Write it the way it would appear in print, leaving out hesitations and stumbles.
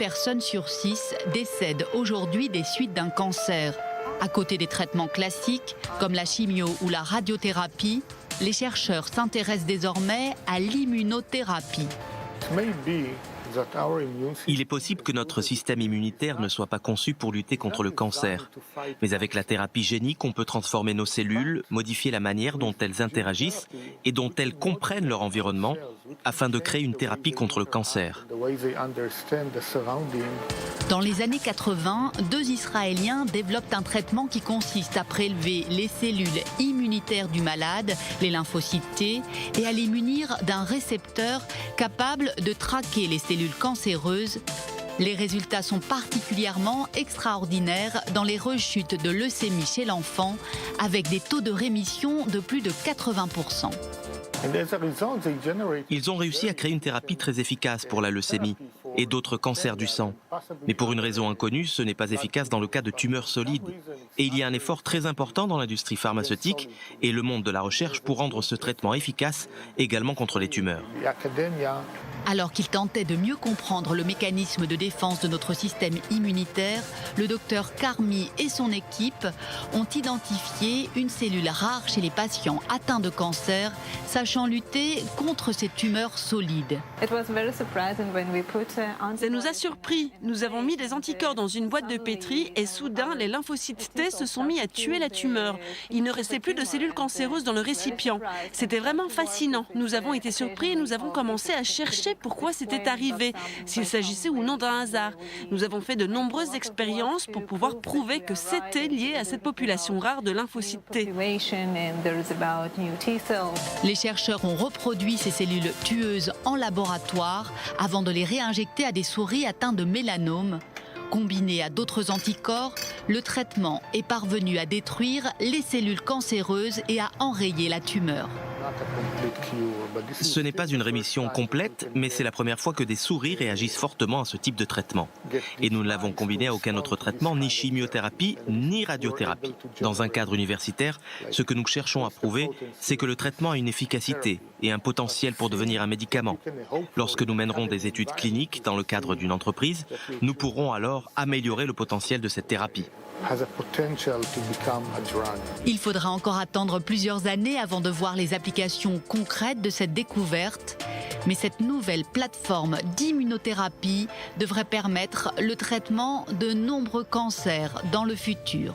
personnes sur 6 décèdent aujourd'hui des suites d'un cancer. À côté des traitements classiques, comme la chimio ou la radiothérapie, les chercheurs s'intéressent désormais à l'immunothérapie. Il est possible que notre système immunitaire ne soit pas conçu pour lutter contre le cancer. Mais avec la thérapie génique, on peut transformer nos cellules, modifier la manière dont elles interagissent et dont elles comprennent leur environnement afin de créer une thérapie contre le cancer. Dans les années 80, 2 Israéliens développent un traitement qui consiste à prélever les cellules immunitaires du malade, les lymphocytes T, et à les munir d'un récepteur capable de traquer les cellules cancéreuses. Les résultats sont particulièrement extraordinaires dans les rechutes de leucémie chez l'enfant, avec des taux de rémission de plus de 80%. Ils ont réussi à créer une thérapie très efficace pour la leucémie et d'autres cancers du sang. Mais pour une raison inconnue, ce n'est pas efficace dans le cas de tumeurs solides. Et il y a un effort très important dans l'industrie pharmaceutique et le monde de la recherche pour rendre ce traitement efficace également contre les tumeurs. Alors qu'il tentait de mieux comprendre le mécanisme de défense de notre système immunitaire, le docteur Karmi et son équipe ont identifié une cellule rare chez les patients atteints de cancer, sachant lutter contre ces tumeurs solides. Ça nous a surpris. Nous avons mis des anticorps dans une boîte de pétri et soudain, les lymphocytes T se sont mis à tuer la tumeur. Il ne restait plus de cellules cancéreuses dans le récipient. C'était vraiment fascinant. Nous avons été surpris et nous avons commencé à chercher pourquoi c'était arrivé, s'il s'agissait ou non d'un hasard. Nous avons fait de nombreuses expériences pour pouvoir prouver que c'était lié à cette population rare de lymphocytes T. Les chercheurs ont reproduit ces cellules tueuses en laboratoire avant de les réinjecter à des souris atteintes de mélanome. Combiné à d'autres anticorps, le traitement est parvenu à détruire les cellules cancéreuses et à enrayer la tumeur. Ce n'est pas une rémission complète, mais c'est la première fois que des souris réagissent fortement à ce type de traitement. Et nous ne l'avons combiné à aucun autre traitement, ni chimiothérapie, ni radiothérapie. Dans un cadre universitaire, ce que nous cherchons à prouver, c'est que le traitement a une efficacité et un potentiel pour devenir un médicament. Lorsque nous mènerons des études cliniques dans le cadre d'une entreprise, nous pourrons alors améliorer le potentiel de cette thérapie. Il faudra encore attendre plusieurs années avant de voir les applications concrètes de cette découverte. Mais cette nouvelle plateforme d'immunothérapie devrait permettre le traitement de nombreux cancers dans le futur.